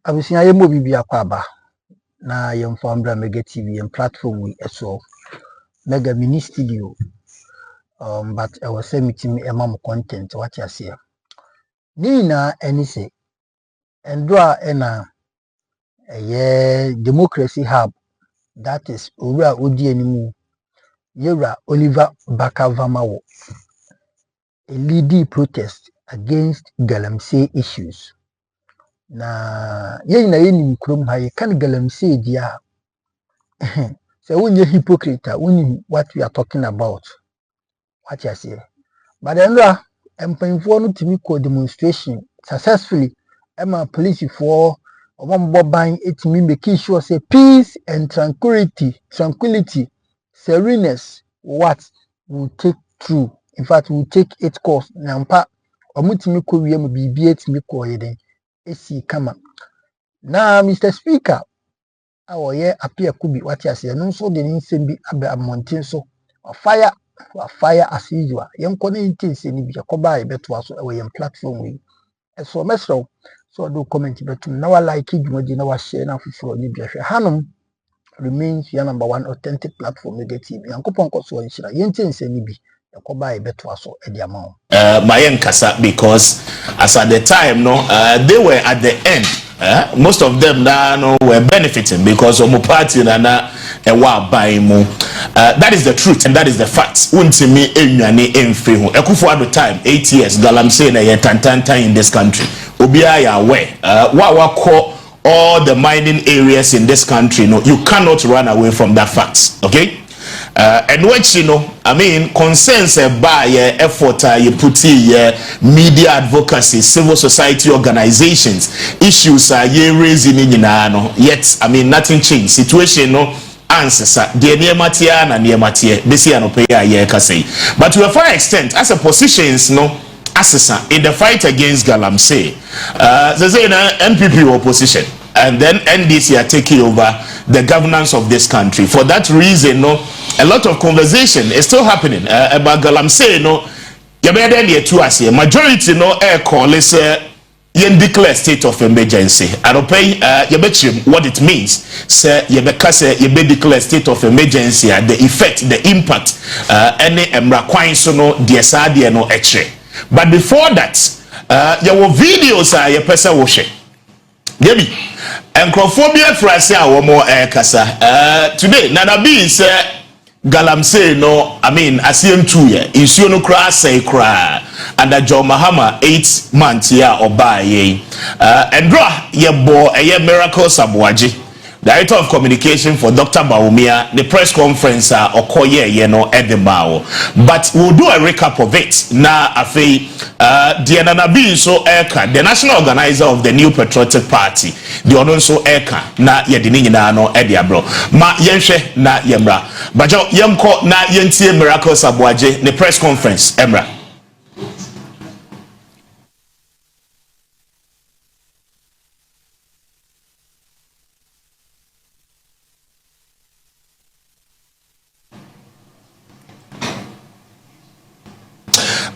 Abusua ye mo bibia kwa ba na ye mfambra Mega TV and platform we so Mega mini studio but I was say meeting me emam content what you say ni na eni say endra ena democracy hub that is owura odi animu yewura Oliver Bakavamawo a leading protest against Galamsey issues. Na yeni krom ha ye kan Galamsey dia so when you hypocrite when what we are talking about what you say but then employfo no timi ko demonstration successfully ema police for omamboban etimi make sure say peace and tranquility sereneness what will take through in fact will take its course nampa omutimi ko wiem bibia etimi ko yeden esi kama na Mr. Speaker awo ye appear kubi what you say no so de nsem bi abe amonten so fire as usual yen ko ne ntinse ni bi yakoba e beto aso e yen platform we so mesro so do comment betum na wa like dwumadi na wa share na fufuro ni bi hwe hanom remains your number one authentic platform Mega TV yankopon ko so nshira yen ntinse ni bi yakoba e beto aso e dia ma Mayen Kasa, because as at the time they were at the end. Most of them now were benefiting because of party na buying more. That is the truth and that is the fact. Untimi enyane emfehu. Ekufu at the time 8 years Galamsey na ye tantanta in this country. Obia ya we. Wa call all the mining areas in this country. No, you cannot run away from that fact. Okay. And what I mean, concerns by effort you put in media advocacy, civil society organizations, issues are raising in yet I mean nothing changed. Situation answers the near matia and near matia, Bessiano pay say. But to a far extent, as a positions assessor in the fight against Galamsey, they say MPP opposition. And then NDC are taking over the governance of this country. For that reason, a lot of conversation is still happening about Galamsey. Majority air call is declare state of emergency. I don't pay what it means. Say declare state of emergency. The effect, the impact, any no extra. But before that, there were videos your person watching. Debbie, encophobia frase a womo kasa. Today, Nanabi is Galamsey I mean, asiem 2 year. Issue no cry say cry. And John Mahama 8 months here or by and draw ye bo a miracles Aboagye. Director of Communication for Dr. Baumia, the press conference okoye Edinburgh. But we'll do a recap of it. Na afei Diananabi so eka, the national organizer of the New Patriotic Party, the also eka na yedini na Ediabro. Ma yenhwe na yemra. Bajo yemko na yentie miracles Aboagye, the press conference emra.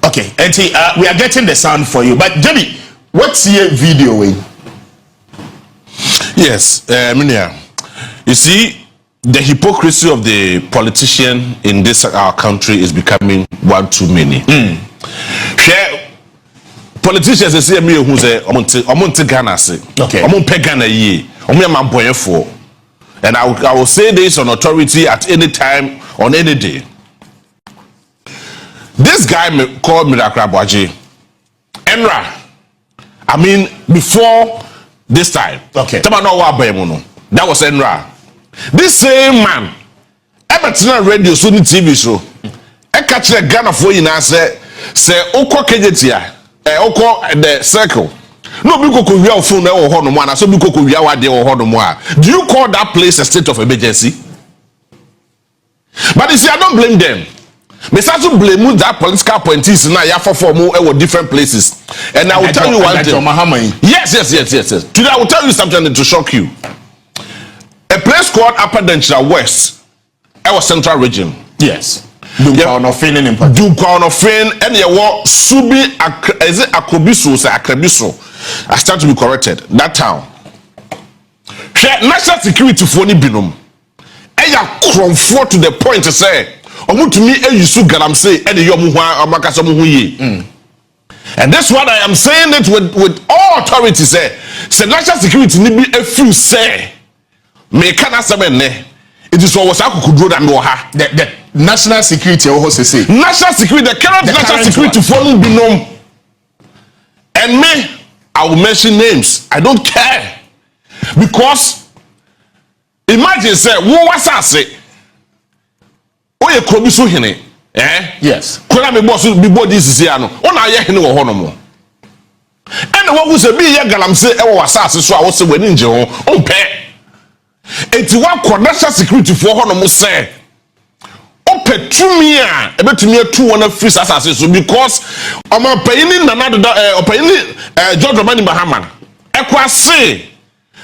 Okay, and we are getting the sound for you. But Jimmy, what's your video in? Yes, Minia. You see, the hypocrisy of the politician in this our country is becoming one too many. Politicians they say me who say omonte Ghana say. Okay. Omonpe Ghana ye. Omo and I will say this on authority at any time on any day. This guy called Miracle Aboagye. Enra. I mean, before this time. Okay. That was Enra. This same man, Everton radio, Sony TV show. I catch a Ghana for you now. Say, Oko Kejetia, Oko the circle. No, because we are phone or Honomana, so because we are there or Honomoa. Do you call that place a state of emergency? But you see, I don't blame them. Me start to blame that political appointees now ya for more different places. And I will tell you one thing. Yes. Today I will tell you something to shock you. A place called Upper Denchira West, our central region. Yes. Dunkwa and you walk Subi is it Akrobiso, Akrebiso. I start to be corrected. That town. national security for ni binom eya cromfort to the point to say omutumi eyusu Galamsey e de yom ho amakasa mo ho ye and that's what I am saying it with all authority say national security ni bi efu say me kana sabenne it is what was akukudro da me wo ha the national security wo say national security the current national security for no binom and me I will mention names I don't care because imagine say wo wasase oye krobi so hene yes kola me boss bi body sisi ano ona aye hene wo hono mo ene wo gu se bi ye Galamsey e wo wasase so a wo se wani nje ho ompe enti wa national security for hono mo say opetumi a ebetumi atu wona free asase so because oman payini nana do opayini George Romani Bahama ekwase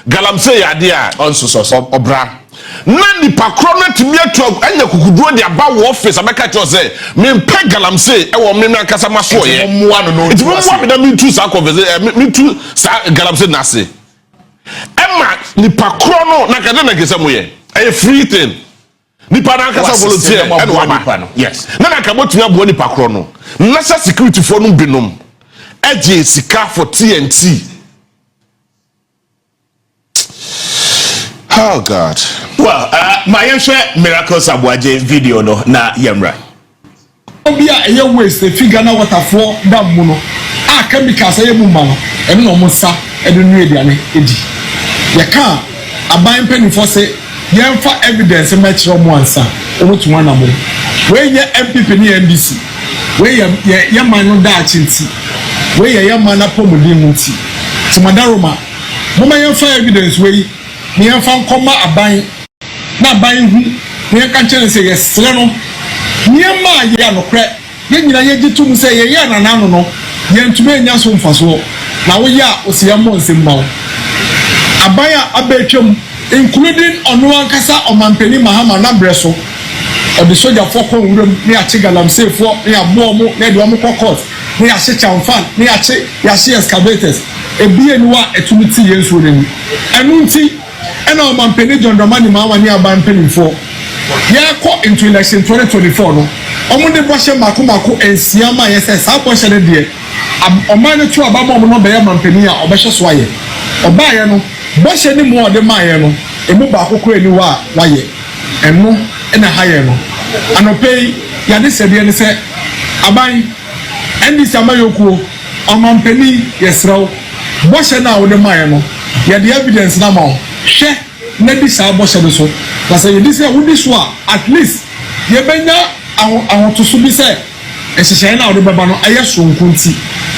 Galamsey yade a onso so obra na nipa krona timi atu anya kukuduo de aba wo office abeka cho say me mpe Galamsey e wo me akasa maso ye moa no it mo me da me tu sa conversation me tu sa Galamsey na se emma nipa krono na kade na kesa mo ye e free thing nipa na kasa volunteer e no aba yes na ka botumi abo nipa krono national security for no binom eje sika for TNT. Oh God. Well, my miracles Aboagye video no na yemra. Obia eye waste figure na waterfall dam mu no. A chemicals eye mu ma no. E no mo sa e do nu ediane edi. Ye ka aban penifo se yemfa evidence ma kire mo ansa. Omutu wana mo. We ye MPP ni NDC. We ye man no da achinti. We ye man na pomodi mu nti. Timadaroma. Mo ma yemfa evidence we ni yemfa nkoma aban na aban hu ni kan chere se yesre no niema ye anokre ye nyina ye gitum se ye ye nanano no ye ntume nya so mfaso na wo ya osiya mo nsembawo aban a abetwam including ono ankasa omampeni mahama na breso odi soja foko nwuram ni ache Galamsey fo ni abo mo na de omo court ni ache chamfan ni ache ya she excavators ebie ni wa etumiti ye nso ni enu nti ena omampeni John Dramani Mahama ni aban penifo ya ko into election 2024 no omo de bohye mako ensiama yese sa bohye ne de oman ne tu abamo no be ya mampeni a obehye so aye obaye no bohye ni mo de maye no emu ba akoko ani wa waye eno ena haye no anopei ya de sebe ne se aban endi sama yokuo omampeni yesrew bohye na wo de maye no ya de evidence na ma hwe na di sa bohye so na say this would this one at least ye benya ahoto so bi say ehihye na wo de beba no aye sonko nti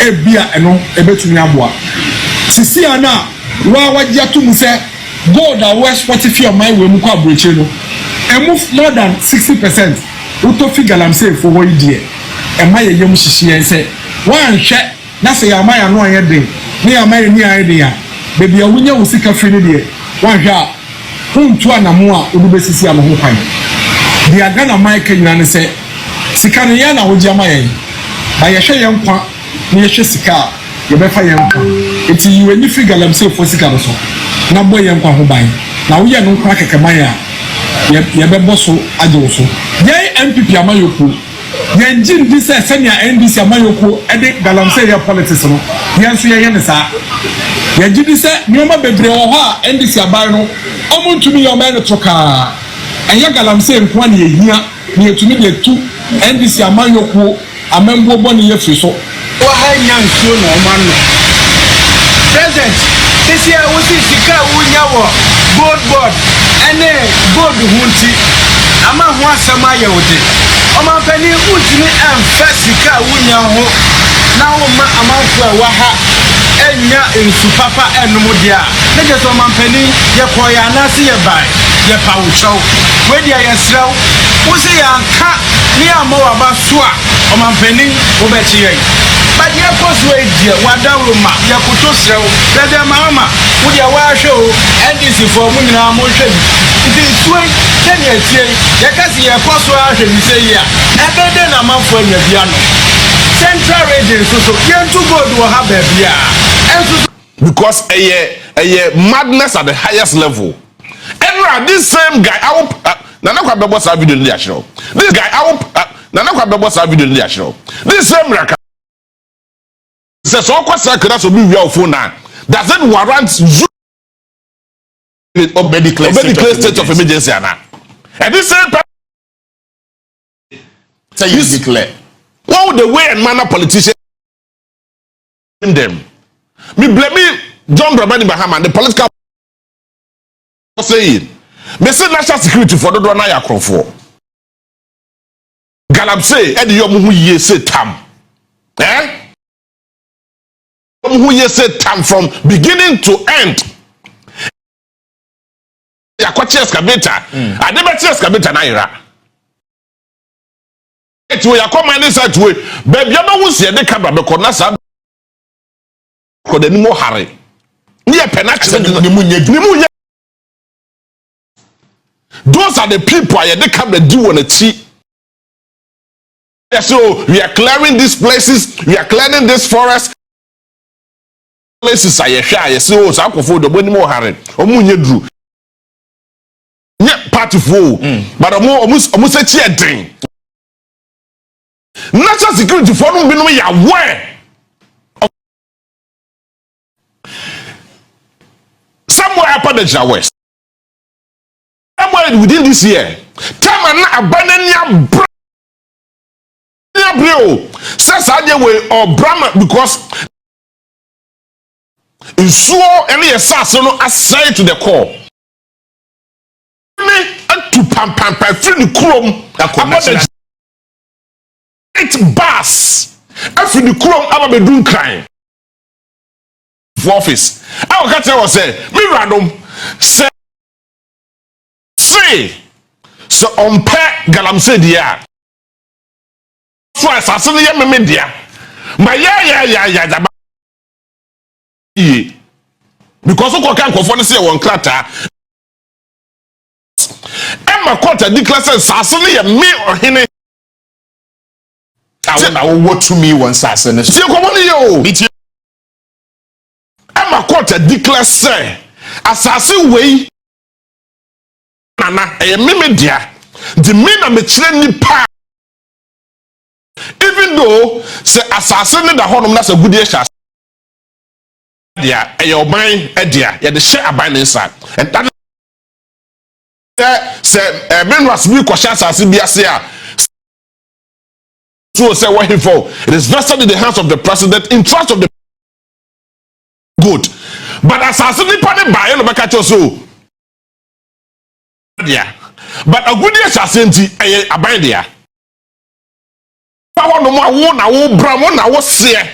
e bia eno ebetumi aboa sisi ana wa wagye atum say gold a west 40 my we mu kwa abroche no emu more than 60% uto fi Galamsey for wo die e ma ye yem hihye say wan hwe na say ya ma ya no anye den ni ya ma ni anye den ya bebi a wunya wo sika fi ni de wan hwe a huntu anamu a odubesisi amaho kwan dia Ghana Mike nyina ne se sika ne ya na wo giama yen ba ye hwe yen kwa ne ye hwe sika ye be fa yen kwa eti yiwe ni fi Galamsey fo sika no so na bo yen kwa ho ban na wo ye no kwa kekeman a ye be boso ajo so ye MPP amayoko ye njin di se senia NDC amayoko e de Galamsey ya politics no ye nso ye ne sa ye jidi se nioma bebre wo ho a NDC aban no omuntumi yo me no toka enya Galamsey nko na ye hia na yetumi de tu NDC amayoko amembo bo ne ye fi so wa ha nya nsuo no man no present this year we see sika wunya wo gold board ene gold hunti ama ho asama ye wode omampani utimi emfa sika wunya ho na wo ma amanfo wa ha enya ensu papa enum dia ne je so omampani ye koya na se ye bai ye pa wo chow we dia ye srew wo se ya ka ni amo wa ba so a omampani wo be chi ye but ye koso e dia wadawo ma ye koto srew dede mama wo dia wa hwe o NDC for mu nyina mo hwe bi nti tuwe tani atie ye kasi ye koso a hwe bi se ya ebede na manfo anya bia no central region so ye ntu god wo ha ba bia enso because madness at the highest level. And this same guy, I will Nana Kwabebo sa video in the show. This guy, I will Nana Kwabebo sa video in the show. This same raka says all questions could also be real phone now. Doesn't warrant medical state of emergency now. And this same say you declare. What the way and manner politicians them. Me blame me John Dramani Mahama, the political saying. Me say national security for the one I come for. Galamsey, and you who ye say tam. Who ye say tam from beginning to end. Ya kwa excavator. I never excavator na ira. It will ya come and say way. Baby, you know who say the camera because na sa ko de ni mo hare. Ni e penache ni munye. Those are the people I they come to do on the tea. So we are clearing these places, we are clearing this forest. Places I share, so I for the money more harry. Omunye drew. Yet party fool, but almost a cheer thing. National security for no be aware. Somewhere up on the west. Somewhere within this year, time and abandon your bro. Says I way or Brahma because in so any assassin aside to the core. Me to pam free the chrome about 8 bars after the chrome about be doing crime for office. I will catch you say me random say so on pay Galamsey dia so assassin ya me dia ma ya because ko kan ko for say won krata Emma quarter declare assassin ya me ohene I what to me one assassin see ko money yo Emma quarter declare say assassin way Nana, media. The men are making pa. Even though say assassin the honor that's a good issue. Yeah, your mind, yeah, the share abide inside. And that say men was me question assassin be say. So say what he for? It is vested in the hands of the president in trust of the good. But assassin the party buy no back so. Yeah, but a good assassinity a bind there. Power no more one, I will bram one, I was say.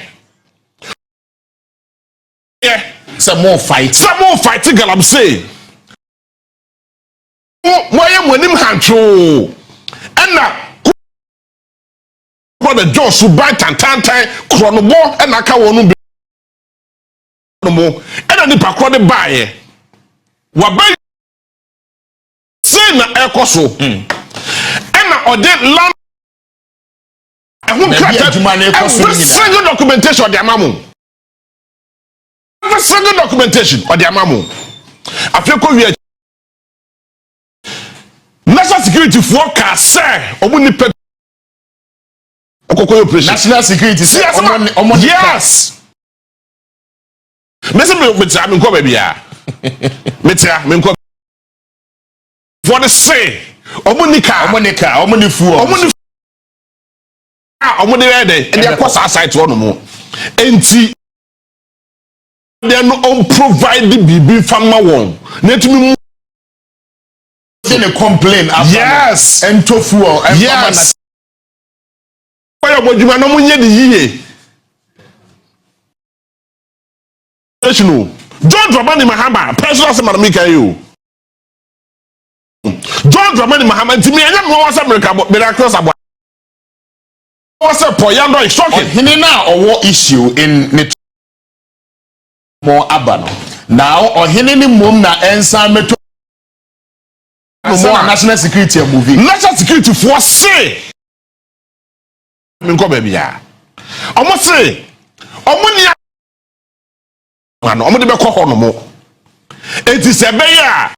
Yeah, some more fighting, Galamsey. Why am when him hancho? And now, the Jones who buy tan chronomo and I can't want to be no more. And then the pack buy. What buy? Say na ekoso ena ode land every single documentation of the amamu every single documentation of the amamu afeko wi national security forecast say omuni pe okoko operation national security say yes mese me nko ba bia metia me nko for the say omunika omuni ready and they cross outside to no enti they no provide the bibi farmer one let me complain after yes and tofu and yes why Aboagye no munye the yiye John Dramani Mahama personal say Madamika you John Dramani Mahama to me and was America but miracles about what's a poyando is shocking he now or what issue in more abano now or he any mum na ensa meto more national security movie national security for say me ko baby ya almost say omoni ano omo de be ko ho no mo It is a bear.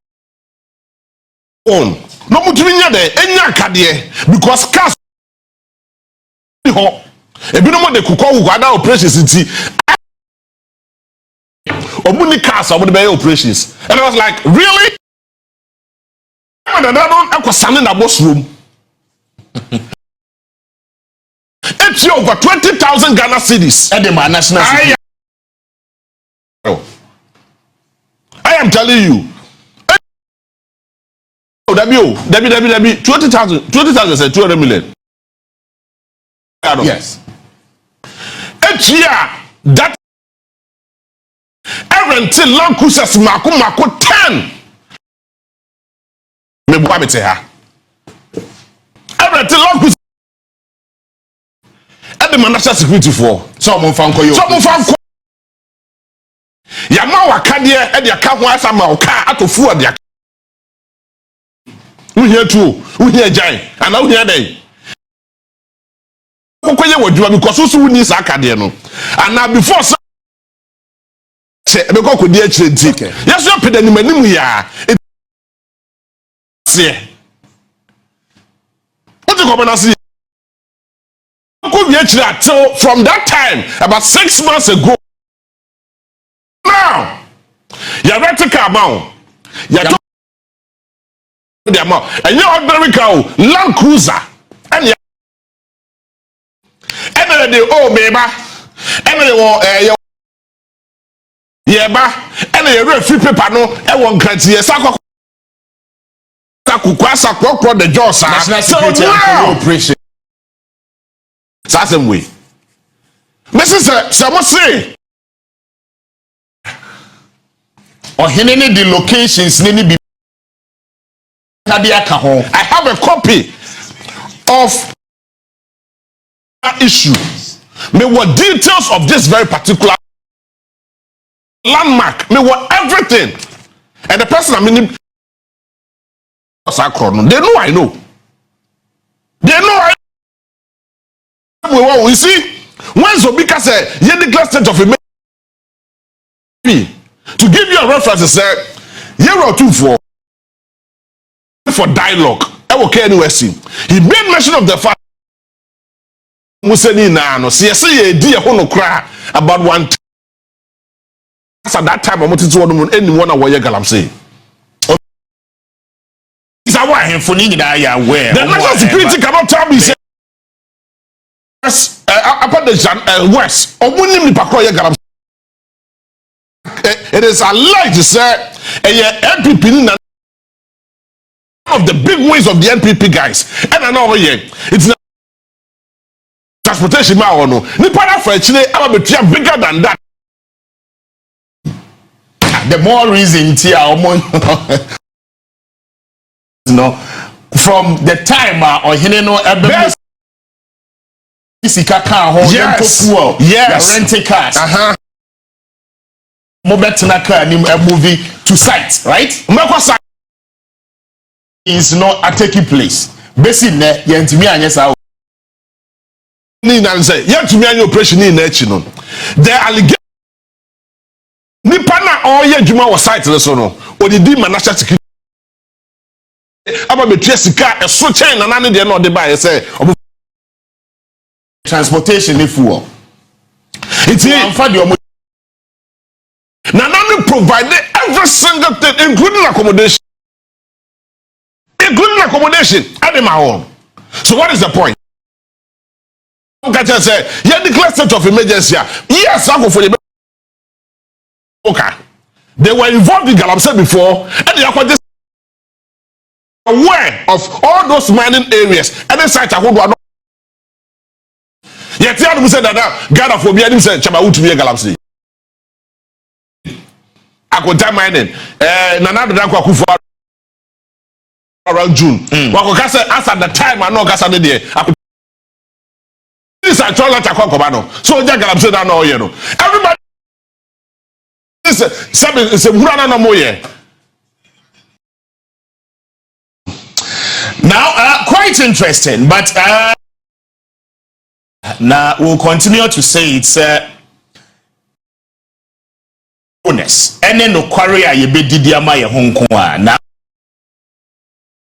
No mutiminya de enya kade because cars ho ebi no mo de kuko wu ada operations nti omuni cars omo de operations and I was like really and I don't akosane na boss room. It's over 20,000 Ghana cedis at the national city. I am telling you. Oh, W 20,000 said 200 million. Yes. Each year that every long cruises mako 10. Me boa me te ha. Every long cruises. At the national security for some fan ko yo. Some fan ko. Ya ma waka de e de aka ho asa ma waka atofu ade aka. We here too. We here giant. And now here dey. Kokoye wadua because so we need aka de no. And now before say be ko kodi a kire nti. Yes you pede ni manim ya. See. What you go na see? From that time, about 6 months ago. Now, you're renting car now. You're the amount. And you're ordinary car, Land Cruiser. And you're the oh, baby. And you're yeah, and you're free paper no. I want country. Sako the jaws. National security and operation. Same way. Mrs. Someone say, or any the locations, I have a copy of that issue. Me what details of this very particular landmark. Me what everything. And the person I mean, they know I know. They know I know. You see, when Zobika said, "Ye declare state of emergency," to give you a reference, he said, "Year or two for dialogue." I will care anywhere. See, he made mention of the fact Museni na no see ye di hono cry about one. At that time, I wanted to know anyone aware Galamsey. Is that why for need that you aware? The national security cannot tell me say. Upon the West, it is alleged to say NPP of the big wins of the NPP guys. And I know it's not transportation or no. Nipana for Chile, I'm bigger than that. The more reason no from the time or yes. Yes. Renting cars. Moving to site, right? Is not a taking place. Basically, yentimi anyesa. Ni na say yentimi anya operation ni na echi no. The allegation nipa na oye adwuma wo site le so no. Odidi national security. Aba betua sika eso chain na ne de na ode ba ye say transportation if fuel. It's Nanani provided every single thing, including accommodation. Including accommodation at my home. So what is the point? Say, you declare state of emergency. Yes, I go for the okay. They were involved in Galamsey before, and they are just aware of all those mining areas. And then site I would yet the other said that Ghana for me and him said Chabaut to be a Galamsey. I could time mining. Nanado Danko Kufa around June. Wakokasa as at the time I know Gasa there. This I told that I come so Galamsey that no you know. Everybody this is a Murana no more. Now quite interesting, but now we'll continue to say it's truthfulness ene no kware a ye bedidi ama ye honko a na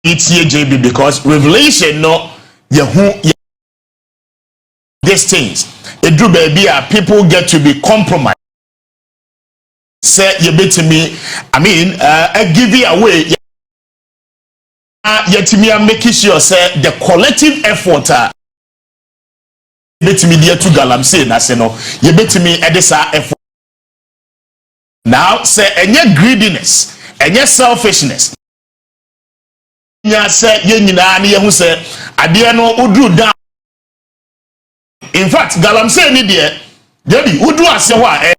it's JB because revelation no ye hu these things it do baby people get to be compromised say you bet me I give you away yet me am making sure say the collective effort bet me there to Galamsey na say no you bet me edisa effort now say any greediness any selfishness nya say ye nyina na ye hu say ade no udru down. In fact, Galamsey ni there, Debbie, who do as you are,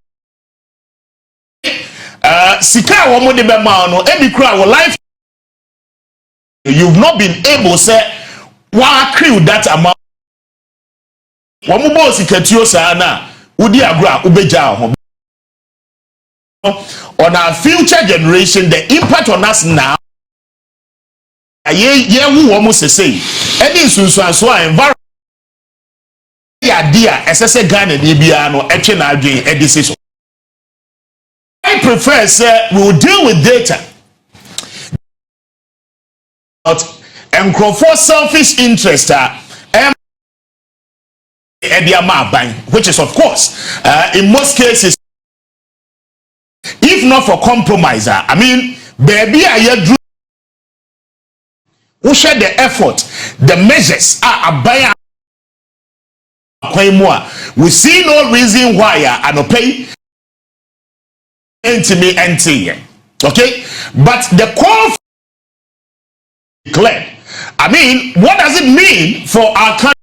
Sika woman de Bemano, every crowd life. You've not been able, say, why crew that amount. Wamubo Sikatio Sana, Udi Agra, Ubeja. On our future generation, the impact on us now, who almost say, any Susan environment. Dear, as I say, Ghana, Nibiano, Echenage, a decision. I prefer, sir, we will deal with data. But for selfish interest, which is, of course, in most cases, if not for compromise, baby, I drew who share the effort, the measures are a we see no reason why I don't pay NT. Okay, but the call clear. What does it mean for our country?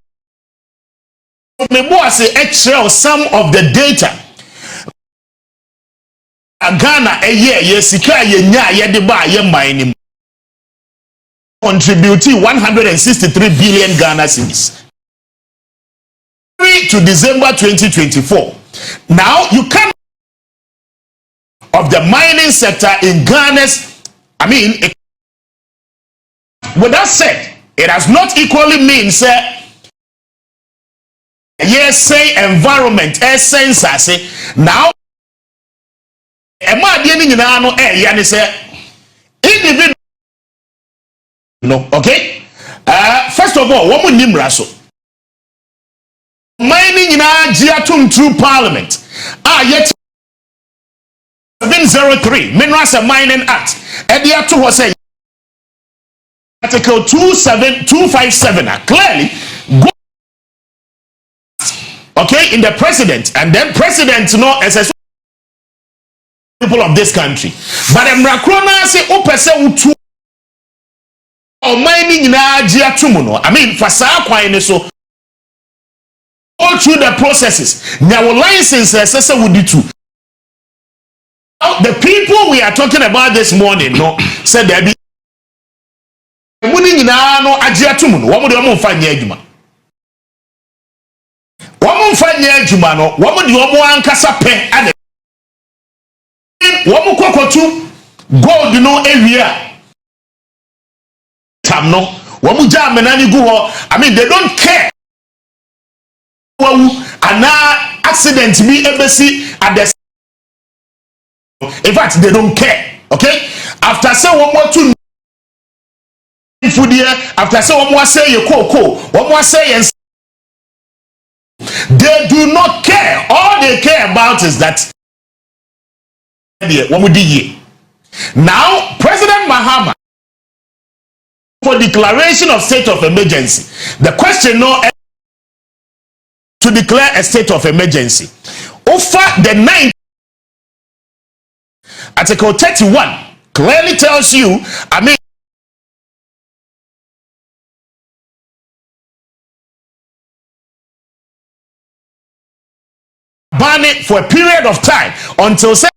Maybe I say extra some of the data. Ghana a year, yes, contributing 163 billion Ghana cedis. To December 2024. Now you come of the mining sector in Ghana's, with that said, it has not equally means yes, say environment, essence, I say now. Individual, no, okay. First of all, what would Nimraso? Mining in Ajiatum through Parliament. Yet 703 Minerals and Mining Act. Ediatu was a Article 27257 clearly go, okay, in the president, and then president as people of this country. But Mrakrona say upese utu or mining in Ajiatum. For sa so all through the processes. Now license would do too. The people we are talking about this morning, said there be no ajiatum. What would you find Yajuma? What would find Yajuma? No, what would you want Casape and what would Cocotu gold area? No, what would jam and go? They don't care. And now accident me embassy at the in fact they don't care. Okay, after say one more to food here, after say one more say you cocoa, one more say they do not care. All they care about is that now President Mahama for declaration of state of emergency. The question to declare a state of emergency. Over the 9th, Article 31 clearly tells you, ban it for a period of time until say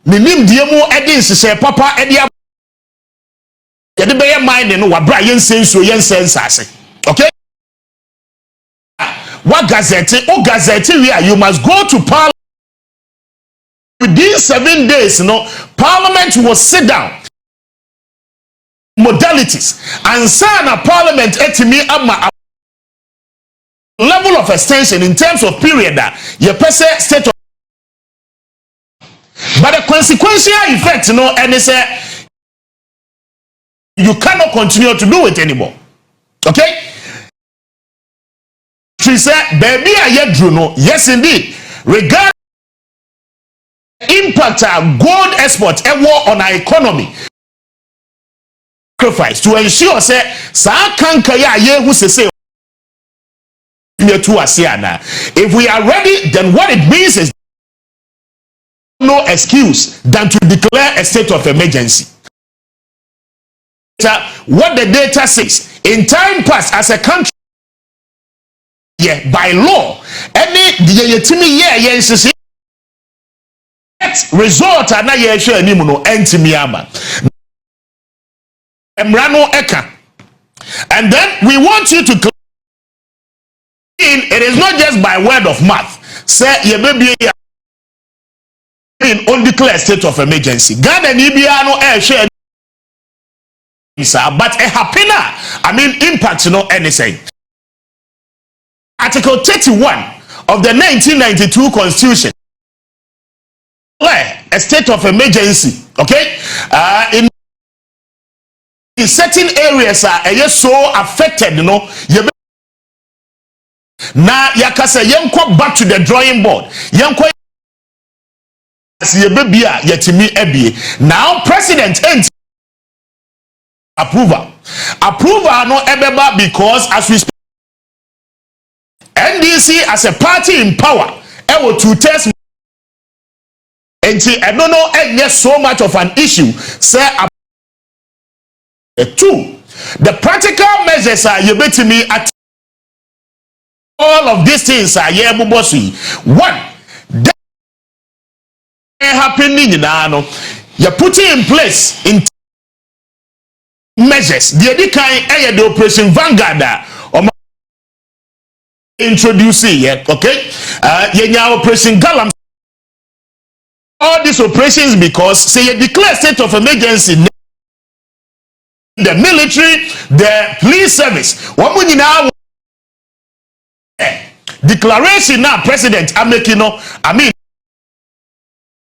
minim diemo edins say papa edia yede be mind no wa bra yensenso yensensase. Okay, what gazette where you must go to parliament within 7 days. Parliament will sit down modalities and sign a parliament etimi ama level of extension in terms of period that your person state of consequential effect no and say you cannot continue to do it anymore. Okay? She said, baby, I drew no. Yes, indeed. Regarding impact of gold export and war on our economy, sacrifice to ensure say, sa kanka ya ye who say if we are ready, then what it means is no excuse than to declare a state of emergency. What the data says, in time past as a country, by law, any result and then we want you to claim it is not just by word of mouth. Say ye baby in undeclared state of emergency. God and Ibiano share but a happina, I mean impact no anything. Article 31 of the 1992 Constitution, a state of emergency, okay? In certain areas are so affected, you know. Now yakasa yenko back to the drawing board. Yenko yetimi ebie. Now president ent approval no ebeba because as we speak, NDC as a party in power ewo to test and I don't know so much of an issue say two the practical measures are you bet me at all of these things are yeah bossy one that happening now you're putting in place in measures the kind the operation Vanguard or introducing yet okay yeah operation Galamsey all these operations because say you declare state of emergency the military the police service what we now declaration now president I'm making no I mean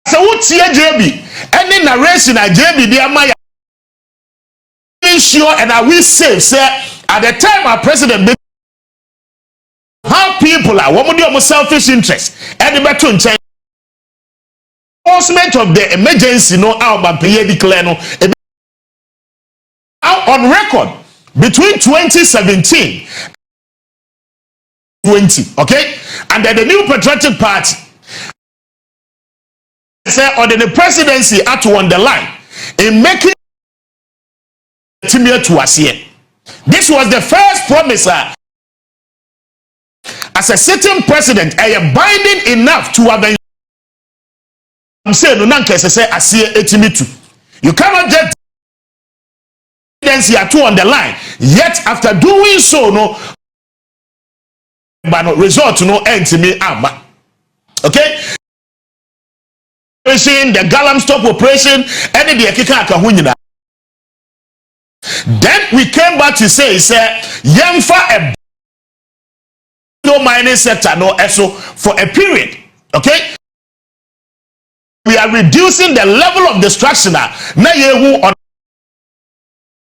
so what's here JB any narration at JB they are sure and I will say at the time our president how people are what would selfish interest and the better enforcement of the emergency no out declare no on record between 2017 20 okay and then the new patriotic party say under the presidency had to underline in making to us here. This was the first promise as a sitting president a binding enough to avenge. I'm saying no nanke say asie etimi tu. You cannot just presidency to on the line yet after doing so no but no result no entimi amba. Okay? The Galamsey operation and the Ekika Kahunyina. Then we came back to say yemfa a no mining sector no eso for a period. Okay, we are reducing the level of destruction na yehu on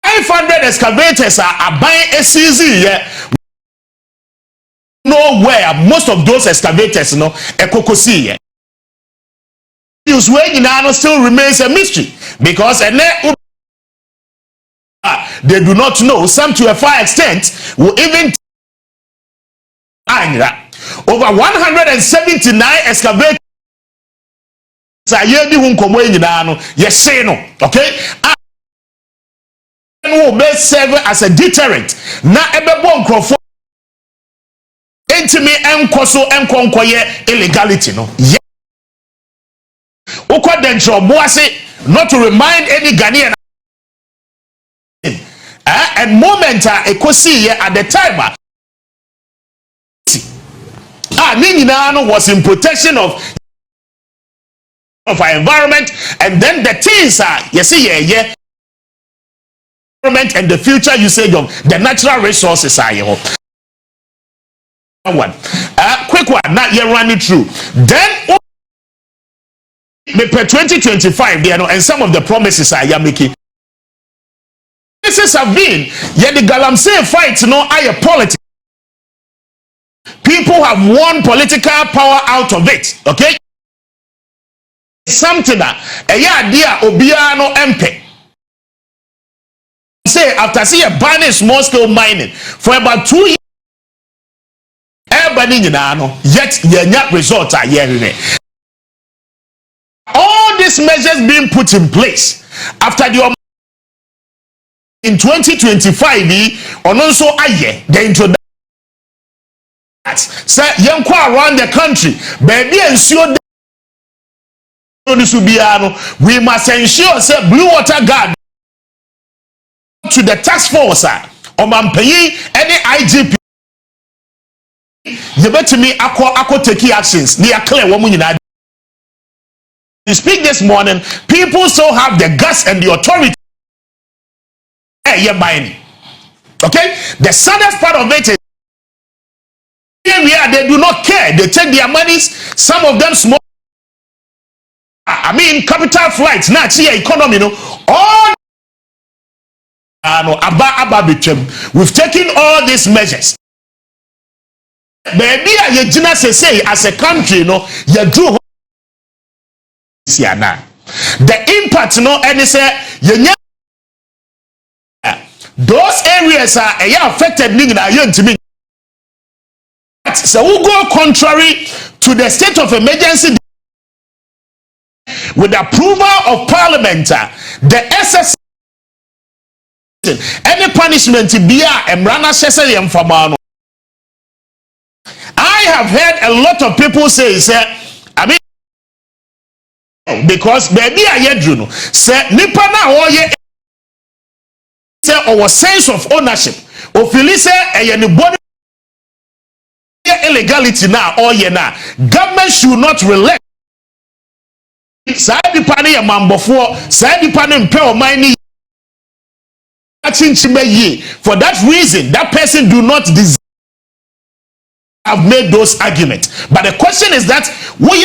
500 excavators are buying a CZ nowhere most of those excavators no ekokosi use way still remains a mystery because they do not know. Some to a far extent will even over 179 excavators okay will best serve as a deterrent na ebebo nkrofo entimi enkoso enkonkoye illegality no not to remind any Ghanaian and moment a kosi at the time was in protection of our environment and then the things are you see environment and the future usage of the natural resources are one quick one not yet running through then per 2025 there, and some of the promises are making. Promises have been, yet the Galamsey fight, I politics. People have won political power out of it, okay? Something that a dear Obiano MP say after see a banning small scale mining for about 2 years, everybody yet your results are here. All these measures being put in place after the in 2025 on also the introduction. Say young around the country, baby, ensure we must ensure say blue water guard to the task force or man paying any IGP. You bet me ako take actions. They are clear woman in that. You speak this morning, people still have the guts and the authority. Okay, the saddest part of it is they do not care. They take their monies, some of them small. I mean, capital flights, not here economy, all we've taken all these measures. Baby, you say as a country, you do the impact, and they say you those areas are affected. So we go contrary to the state of emergency with the approval of Parliament. The SS any punishment be I have heard a lot of people say, I mean, because baby I say nipa na oye say our sense of ownership of say anybody illegality now or na government should not relent. Side depending a man before side depending pay or money. For that reason, that person do not deserve have made those arguments. But the question is that we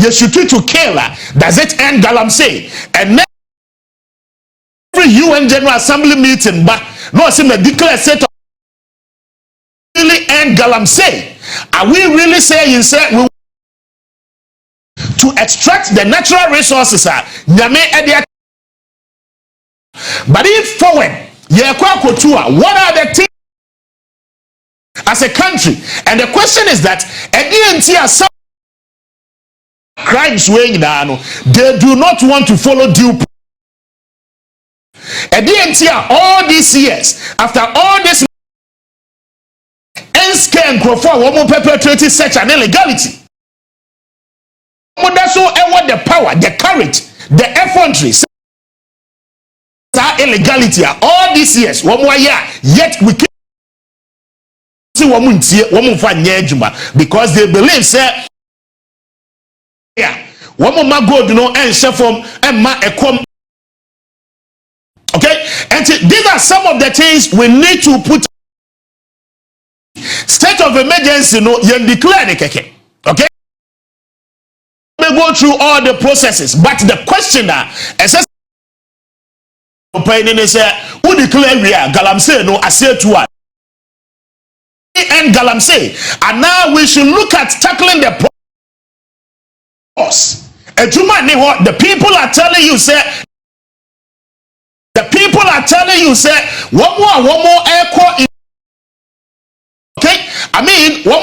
you should to kill her. Does it end Galamsey? And every UN General Assembly meeting, but no, see me declare set of really end Galamsey. Are we really saying we to extract the natural resources? But if forward, what are the things as a country? And the question is that some crimes weighing down, they do not want to follow due. All these years, after all this and woman perpetrating such an illegality. That's so the power, the courage, the effrontery. Illegality all these years, yet we can't see woman because they believe say woman ma go and chef and ma ekom. Okay, and these are some of the things we need to put. State of emergency, you declare the keke. Okay, we go through all the processes, but the questioner is who declare we are Galamsey I say to her and Galamsey, and now we should look at tackling the process. The people are telling you one more air. Okay, I mean one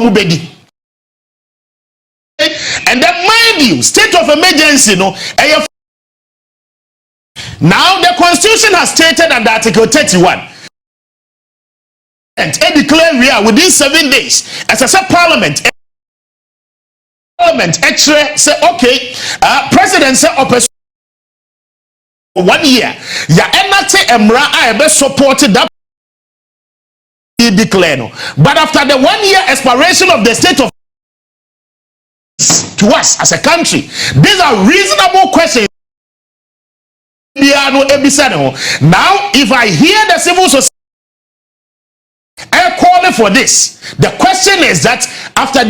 more baby. And then mind you, state of emergency now the constitution has stated under article 31 and declare we are within 7 days as a parliament actually say okay, president say opposition 1 year I supported that declare but after the 1 year expiration of the state of to us as a country, these are reasonable questions. Now if I hear the civil society calling for this, the question is that after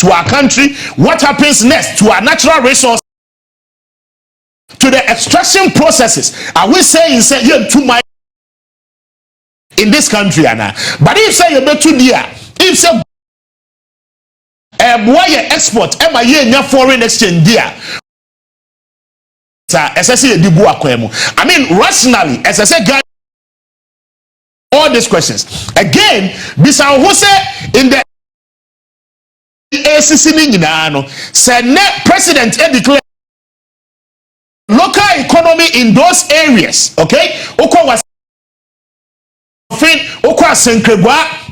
to our country? What happens next to our natural resources, to the extraction processes? Are we saying say you too much in this country, Anna? But if say you bet too dear, if say boy export, am I foreign exchange dear? I mean, rationally, as I said, all these questions again. Bisa who say in the ACC said net president declare local economy in those areas. Okay, Oko was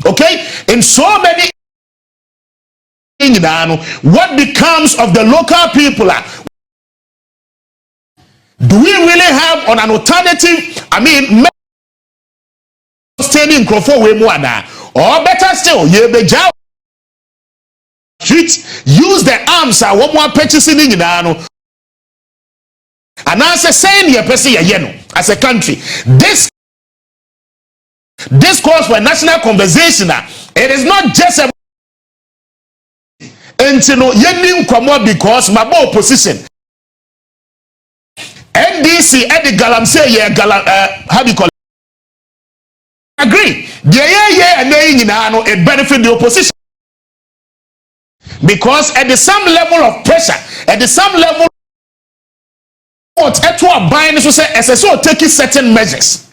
okay, in so many. What becomes of the local people? Do we really have an alternative? I mean, standing Crawford way more or better still, you be job use the arms one more purchasing in and answer saying your person as a country. This calls for a national conversation. It is not just a because my opposition NDC at the Galamsey how do you call it? Agree. And it benefit the opposition because at the some level of pressure, at the some level at what buying so say SSO taking certain measures.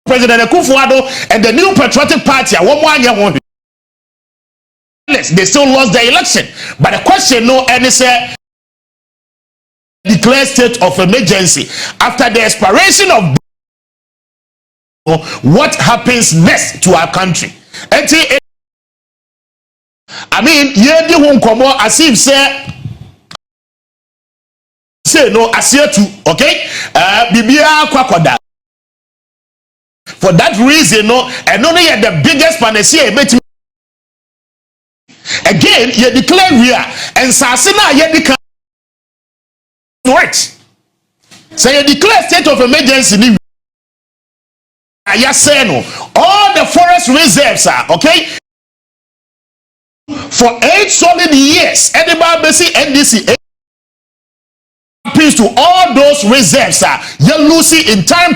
President Akufo-Addo and the new patriotic party they still lost the election, but the question and it's declare state of emergency after the expiration of what happens next to our country. I mean, ye di won komo as if say no asia to okay bibia kwakoda. For that reason no and only the biggest panacea again you declare we are and sasina ye declare right. So you declare state of emergency. All the forest reserves are okay for 8 solid years. Anybody see NDC happens to all those reserves are you losing in time.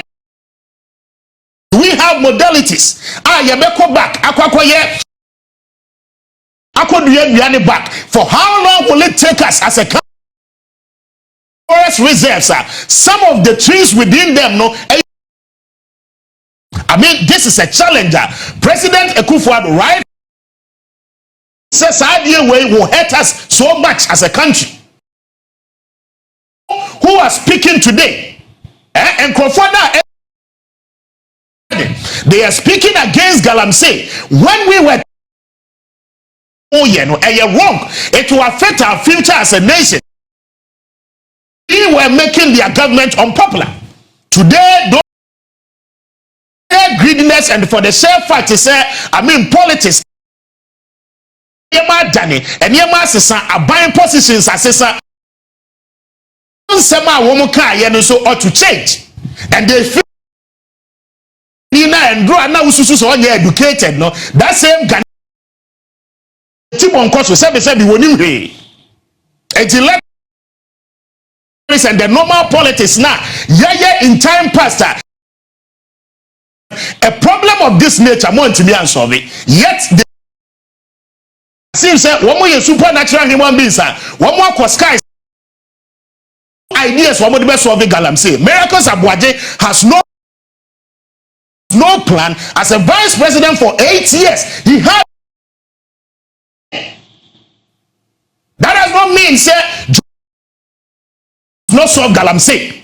We have modalities. You go back. Back. For how long will it take us as a country? Forest reserves are some of the trees within them. No, I mean this is a challenger. President Akufo-Addo, right? Says idea way will hurt us so much as a country. Who are speaking today? And Akufo-Addo, they are speaking against Galamsey. When we were wrong, it will affect our future as a nation. We were making their government unpopular. Today, their greediness and for the sheer fact is I mean politics. And are buying positions as or to change. And they feel and draw now educated. No, that same guy. And the normal politics now, in time past, a problem of this nature, want to be unsolved. Yet, seems that one more supernatural human beings, one more skies ideas, one more the best of the Galamsey. Miracles Aboagye has no plan as a vice president for 8 years. He had that does not mean say not solve Galamsey.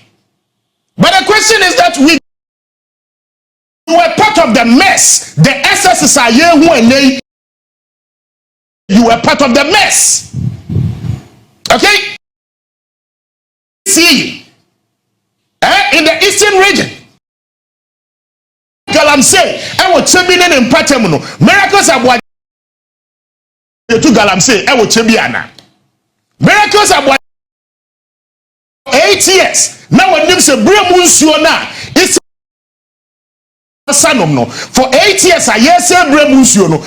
But the question is that we were part of the mess. The SSSR you were part of the mess. Okay? See, in the eastern region, Galamsey, I was champion in Patemuno. Miracles are what to Galamsey, I was champion. Miracles are what 8 years. Now when names a bremusiona, it's a son no. For 8 years, I yes a bremusiono.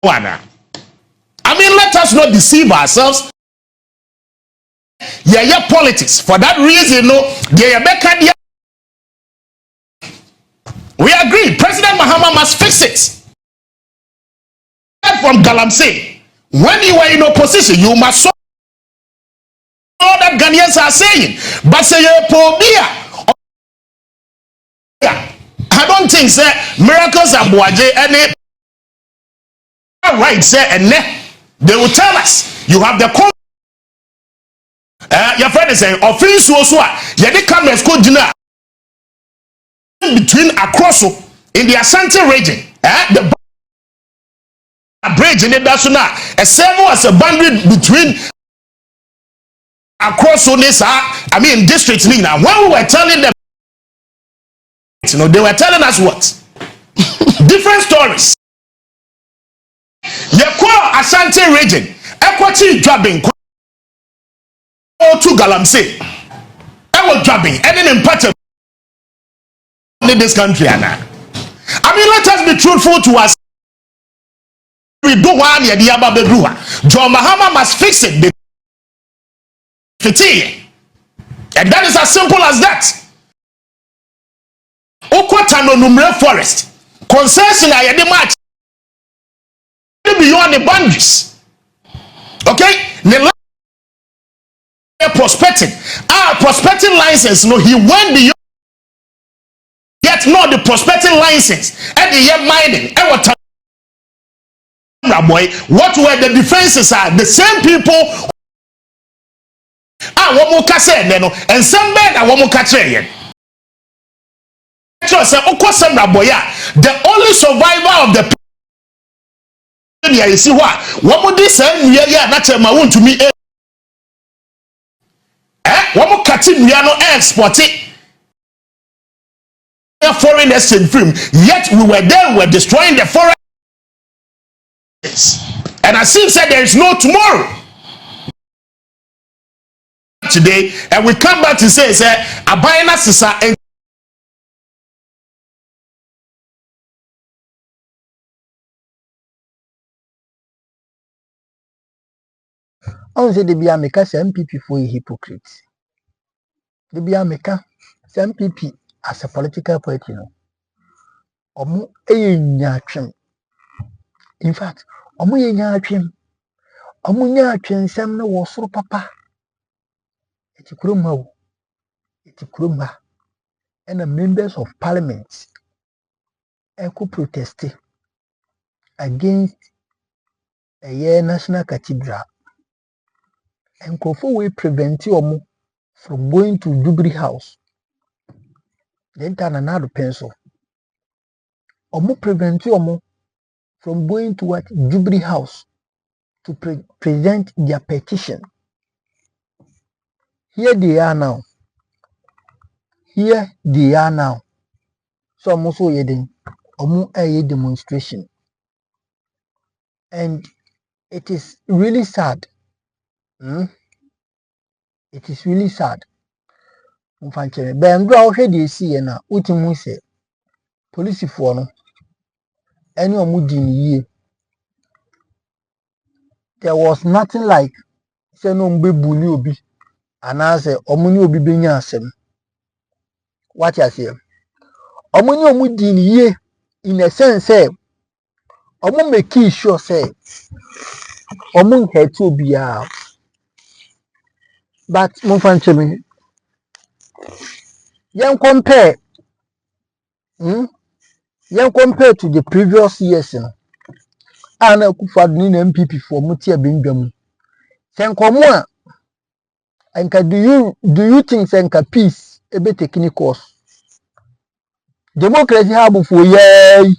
I mean, let us not deceive ourselves. Yeah, politics. For that reason, we agree. President Mahama must fix it. From Galamsey, when you are in opposition, you must solve all that Ghanaians are saying. But say I don't think say miracles Aboagye any right say and they will tell us you have the your friend is saying offense also you the cameras go dinner between across in the Asante region the bridge in the national a servo as a boundary between across this I mean districts now when we were telling them they were telling us what different stories. Yekwa Asante region equity jobbing to Galamsey was jobbing and in part of this country I mean let us be truthful to us. We do one the Ababedua John Mahama must fix it and that is as simple as that. Okwatano numere forest concession ayede match beyond the boundaries. Okay, the prospecting prospecting license no he went beyond yet not the prospecting license and the year mining and what were the defenses are the same people one more kase and some bed and one more kase. The only survivor of the you see what would this not to me one more cutting we are not exporting foreign exchange film yet we were there, we were destroying the forest and as if said there is no tomorrow today and we come back to say Abayana Sisa and I say the Biameka MPP for a hypocrite. The Biameka MPP as a political party, no. Omu nyatwem. In fact, omu nyatwem. Omu nyatwem sem no wosoro papa. Eti kuroma and the members of parliament echo protested against a national cathedral. And Kofo will prevent you from going to Jubilee House. Then turn another pencil. Omo prevent you from going to what Jubilee House to present their petition. Here they are now. Here they are now. So I'm also heading a demonstration. And it is really sad. It is really sad. Mfanchere bendro ahwe de esi na utimu se police fo no ene omudi ni yie. There was nothing like say no mbe buli obi anase omuni obi benya asem. What you say? Omuni omudi ni yie in a sense say omu make sure say omu hurt obi a. But mfanchere Young compare to the previous years, and Kufadni MPP for Mutia Bingam. Sankomwa, and do you think Sanka peace a bit taking course? Democracy have for yay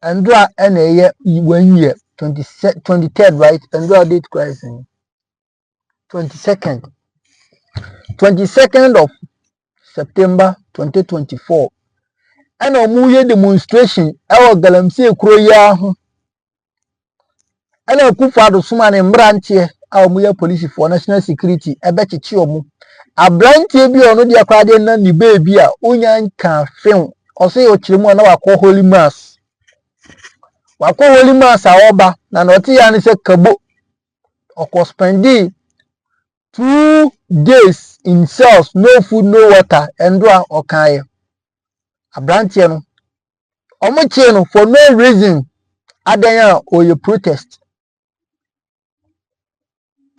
and draw an a year 1 year 23rd, right? And draw date crisis 22nd of September 2024. And a muye demonstration our Galamsey Kroya and a Kufado Suman and Branche our muya police for national security a betty chiomu a branche be on the accordion and the baby unyan can film or say Ochimo and our call holy mass Wako holy mass awoba na noti ya ni se kabo oko spendi 2 days in cells, no food, no water, endwa okaye. Abrantie no. Omochie no for no reason adanya oye protest.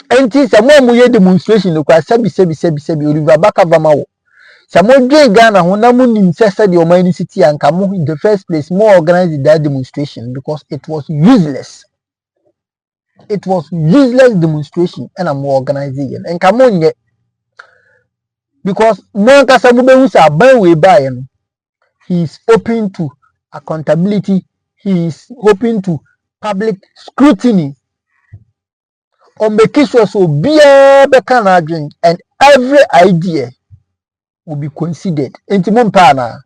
Enti se mo ye demonstration no kwa sebi Oliver Bakavama wo. Se mo dwen Ghana ho na mo nim se de oman city anka mo in the first place more organize that demonstration because it was useless. It was useless demonstration and I'm organizing it. And come on yet. Because one Kasamu say ban way by he is open to accountability, he is open to public scrutiny on making sure so be and every idea will be considered. Intimum pana.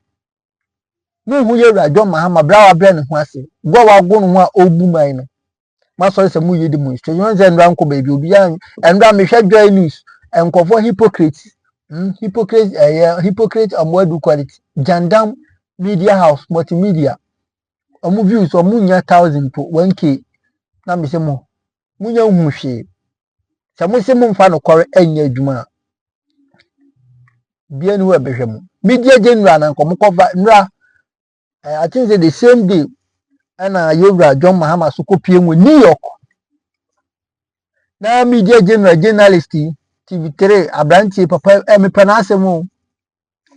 No who you are John Mahama Brawa Bren Wasi. Go wa go no obuma Master se mu ye demonstration. One say nran ko baby obi an nran me hwe joy news enko for hypocrites. Hypocrite amwadu quality. Jandam media house multimedia. Omu views omu nya 1000 po 1k. Na me se mo. Mu nya hu hwe. Se mo se mo mfa no kore anya adwuma. Bia ni we behwe mo. Media general na nko mo cover nra I think the same day and Yoga John Mahama so copy New York. Now media journalist TV3 Abrantie papa me pronounce mo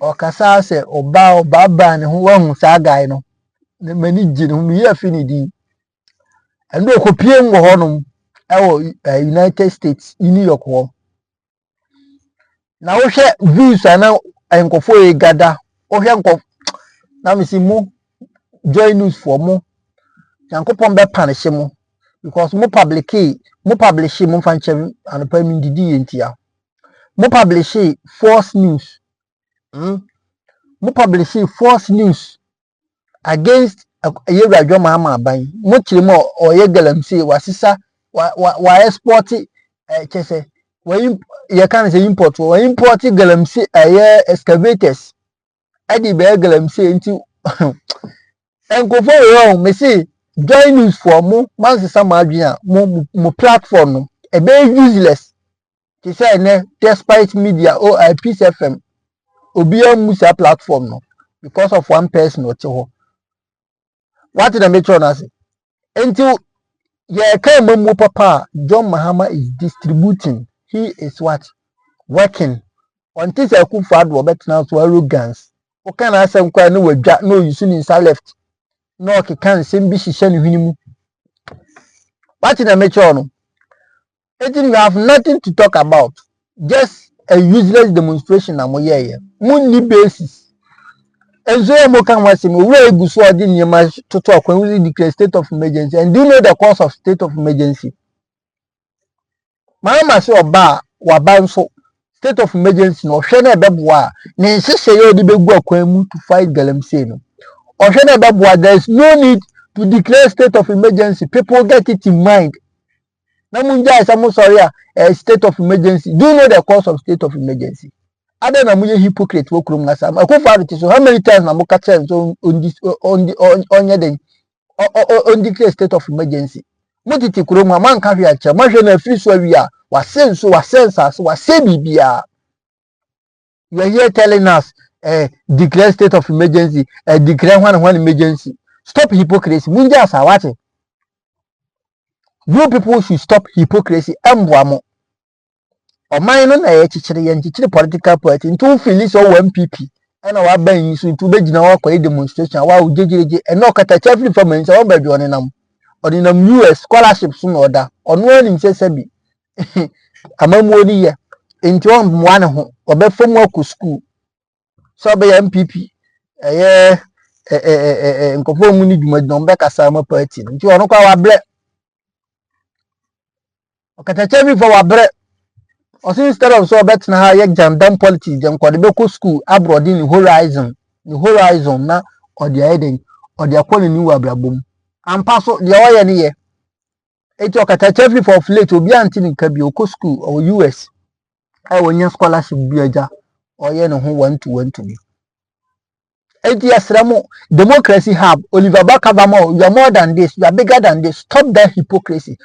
o kasa se oba baba ne ho wahu sa guy no ne mani gi no me ya fini di and do copy ngo honom e United States New York ho na wo hwe views ana enkofo e gada wo hwe enkof na me si mo join news for mo yankopon be punish mo because mo publish mo fanche anopa mi didi entia mo publish false news mo publish false news against Yewra Dwom Mahama ban mo kire mo oye Galamsey wasisa wa export chese ye kan say import Galamsey excavators adi be Galamsey nti enkofo yo me say join news for mo mansisa madwin mo platform no e be useless to say ne despite media or Peace FM obi amusa platform no because of one person or two. What did I make sure say until ye can mo papa John Mahama is distributing, he is what working until say Akufo-Addo wo betena so arrogance o kan asem kwa no wadwa no yusu ni sa left no ke kan sem bi hihye ne hwini mu. What did I make sure no you have nothing to talk about, just a useless demonstration na mo ye munni basis enzo mo kan wase me we eguso odi nyema toto akwan we declare state of emergency. And do you know the cause of state of emergency? Mama say oba wa banso state of emergency no hwe na ebeboa na nhihye ye odi begu akwan mu to fight Galamsey no hwe na ebeboa. There is no need to declare state of emergency. People get it in mind. Namunja some sorry a state of emergency. Do you know the cause of state of emergency? Other na muye hypocrite wo krum ngasa. Akufo-Addo so how many times na mo ka chen so on declare state of emergency. Motiti krum ma man ka hwe a che. Ma hwe na free so awia. Wase bibia. You are here telling us declare state of emergency, declare one emergency. Stop hypocrisy. Munja asawate. You people should stop hypocrisy. Emboamo. Oman no na ye chichire political party into feel so MPP and our ban so into be gina wa kwa demonstration wa ujejeje and no kata chefly from nsa wa badu onenam US scholarships no order ono ani nse sabi amamu oni ye enti on mwa ne ho obefom akọ school so be MPP nkofo mu ni dwuma no be kasa ma party enti ono kwa wa bre okata chefly for wa bre. Also instead of so better na ye jandam politics dem ko de be ko school abroad in horizon na or the heading or the akọ ni wa brabom ampa so de o ye ne ye eti okata chefly for late obi anti ni ka bi ko school or US ai wonya scholarship bi aja o ye ne ho 1 to 1 to be Enti yasramo democracy hub Oliver Bakavamo, you are more than this, you are bigger than this. Stop that hypocrisy.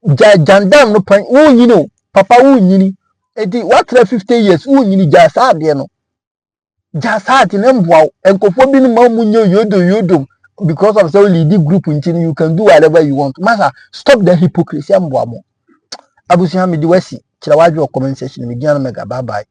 Jandam no point. Who you know, Papa who you enti what 50 years who you just had no. Just had in Mbwa and Kofobin Mamunyo yodo because of the leading group until you can do whatever you want. Masa, stop the hypocrisy Mbwamo. Abusiha Midiwesi, Chilawaji or comment section, Midiana Mega, bye bye.